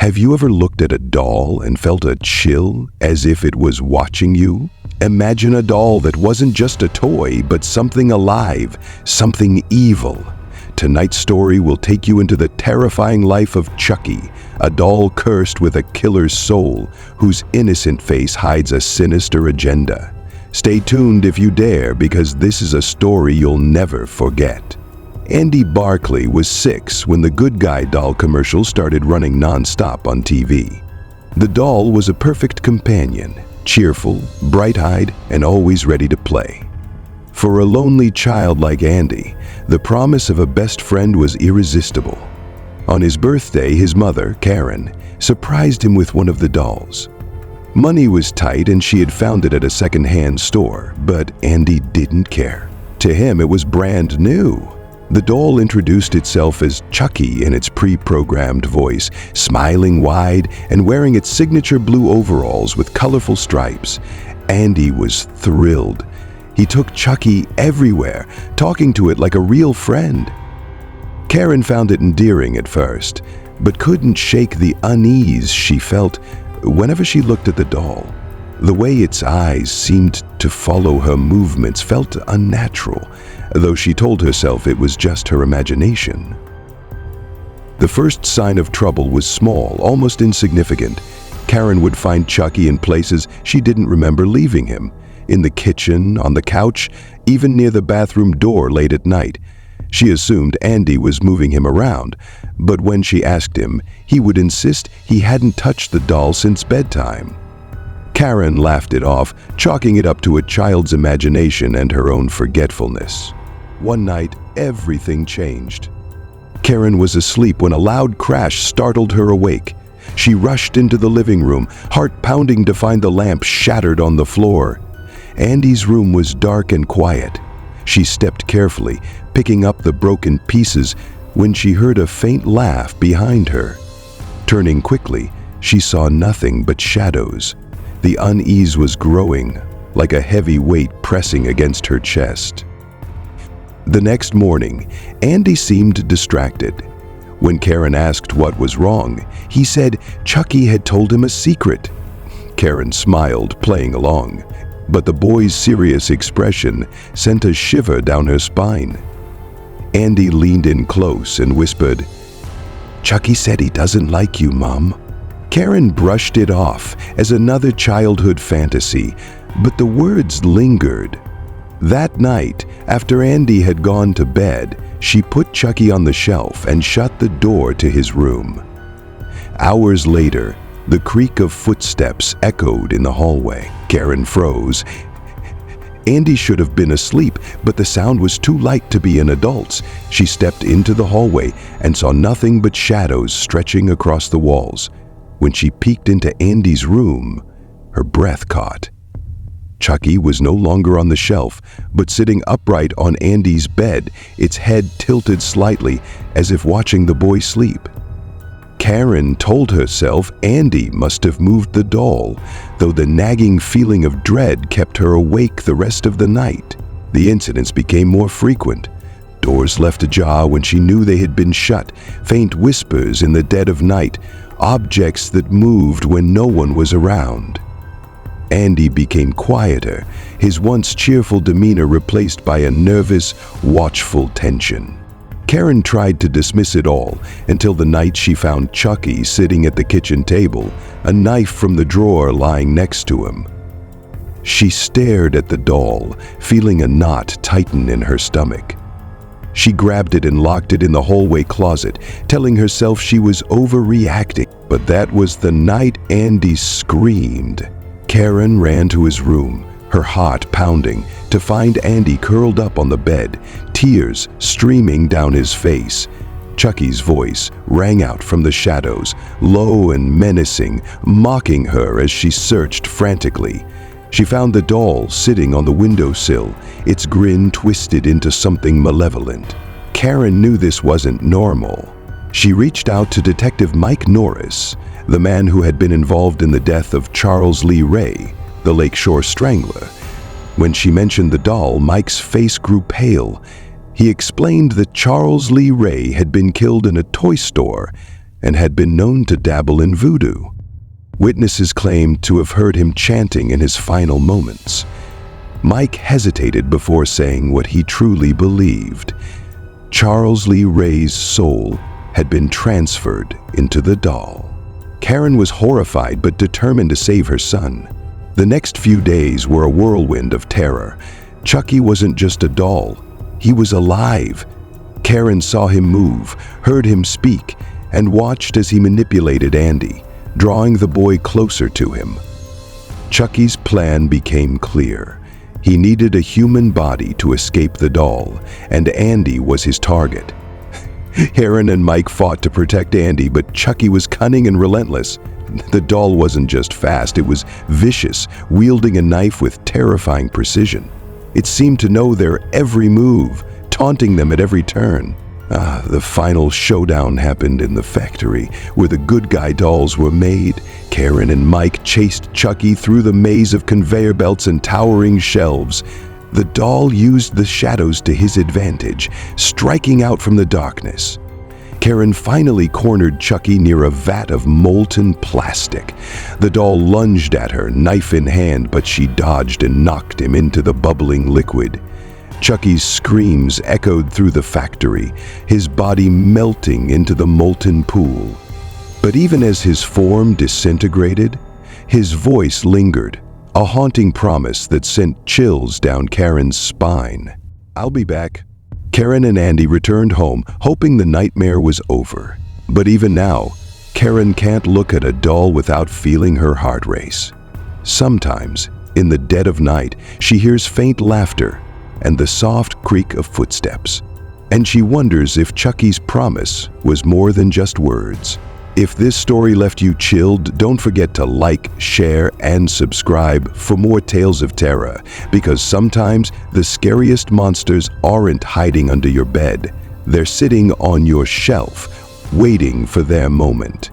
Have you ever looked at a doll and felt a chill as if it was watching you? Imagine a doll that wasn't just a toy, but something alive, something evil. Tonight's story will take you into the terrifying life of Chucky, a doll cursed with a killer's soul, whose innocent face hides a sinister agenda. Stay tuned if you dare, because this is a story you'll never forget. Andy Barkley was 6 when the Good Guy doll commercial started running non-stop on TV. The doll was a perfect companion, cheerful, bright-eyed, and always ready to play. For a lonely child like Andy, the promise of a best friend was irresistible. On his birthday, his mother, Karen, surprised him with one of the dolls. Money was tight and she had found it at a second-hand store, but Andy didn't care. To him, it was brand new. The doll introduced itself as Chucky in its pre-programmed voice, smiling wide and wearing its signature blue overalls with colorful stripes. Andy was thrilled. He took Chucky everywhere, talking to it like a real friend. Karen found it endearing at first, but couldn't shake the unease she felt whenever she looked at the doll. The way its eyes seemed to follow her movements felt unnatural, though she told herself it was just her imagination. The first sign of trouble was small, almost insignificant. Karen would find Chucky in places she didn't remember leaving him. In the kitchen, on the couch, even near the bathroom door late at night. She assumed Andy was moving him around, but when she asked him, he would insist he hadn't touched the doll since bedtime. Karen laughed it off, chalking it up to a child's imagination and her own forgetfulness. One night, everything changed. Karen was asleep when a loud crash startled her awake. She rushed into the living room, heart pounding to find the lamp shattered on the floor. Andy's room was dark and quiet. She stepped carefully, picking up the broken pieces, when she heard a faint laugh behind her. Turning quickly, she saw nothing but shadows. The unease was growing, like a heavy weight pressing against her chest. The next morning, Andy seemed distracted. When Karen asked what was wrong, he said Chucky had told him a secret. Karen smiled, playing along, but the boy's serious expression sent a shiver down her spine. Andy leaned in close and whispered, "Chucky said he doesn't like you, Mom." Karen brushed it off as another childhood fantasy, but the words lingered. That night, after Andy had gone to bed, she put Chucky on the shelf and shut the door to his room. Hours later, the creak of footsteps echoed in the hallway. Karen froze. Andy should have been asleep, but the sound was too light to be an adult's. She stepped into the hallway and saw nothing but shadows stretching across the walls. When she peeked into Andy's room, her breath caught. Chucky was no longer on the shelf, but sitting upright on Andy's bed, its head tilted slightly, as if watching the boy sleep. Karen told herself Andy must have moved the doll, though the nagging feeling of dread kept her awake the rest of the night. The incidents became more frequent. Doors left ajar when she knew they had been shut, faint whispers in the dead of night, objects that moved when no one was around. Andy became quieter, his once cheerful demeanor replaced by a nervous, watchful tension. Karen tried to dismiss it all until the night she found Chucky sitting at the kitchen table, a knife from the drawer lying next to him. She stared at the doll, feeling a knot tighten in her stomach. She grabbed it and locked it in the hallway closet, telling herself she was overreacting. But that was the night Andy screamed. Karen ran to his room, her heart pounding, to find Andy curled up on the bed, tears streaming down his face. Chucky's voice rang out from the shadows, low and menacing, mocking her as she searched frantically. She found the doll sitting on the windowsill, its grin twisted into something malevolent. Karen knew this wasn't normal. She reached out to Detective Mike Norris, the man who had been involved in the death of Charles Lee Ray, the Lakeshore Strangler. When she mentioned the doll, Mike's face grew pale. He explained that Charles Lee Ray had been killed in a toy store and had been known to dabble in voodoo. Witnesses claimed to have heard him chanting in his final moments. Mike hesitated before saying what he truly believed. Charles Lee Ray's soul had been transferred into the doll. Karen was horrified but determined to save her son. The next few days were a whirlwind of terror. Chucky wasn't just a doll, he was alive. Karen saw him move, heard him speak, and watched as he manipulated Andy, drawing the boy closer to him. Chucky's plan became clear. He needed a human body to escape the doll, and Andy was his target. Karen and Mike fought to protect Andy, but Chucky was cunning and relentless. The doll wasn't just fast, it was vicious, wielding a knife with terrifying precision. It seemed to know their every move, taunting them at every turn. The final showdown happened in the factory, where the good guy dolls were made. Karen and Mike chased Chucky through the maze of conveyor belts and towering shelves. The doll used the shadows to his advantage, striking out from the darkness. Karen finally cornered Chucky near a vat of molten plastic. The doll lunged at her, knife in hand, but she dodged and knocked him into the bubbling liquid. Chucky's screams echoed through the factory, his body melting into the molten pool. But even as his form disintegrated, his voice lingered, a haunting promise that sent chills down Karen's spine. "I'll be back." Karen and Andy returned home, hoping the nightmare was over. But even now, Karen can't look at a doll without feeling her heart race. Sometimes, in the dead of night, she hears faint laughter and the soft creak of footsteps. And she wonders if Chucky's promise was more than just words. If this story left you chilled, don't forget to like, share, and subscribe for more tales of terror, because sometimes the scariest monsters aren't hiding under your bed. They're sitting on your shelf, waiting for their moment.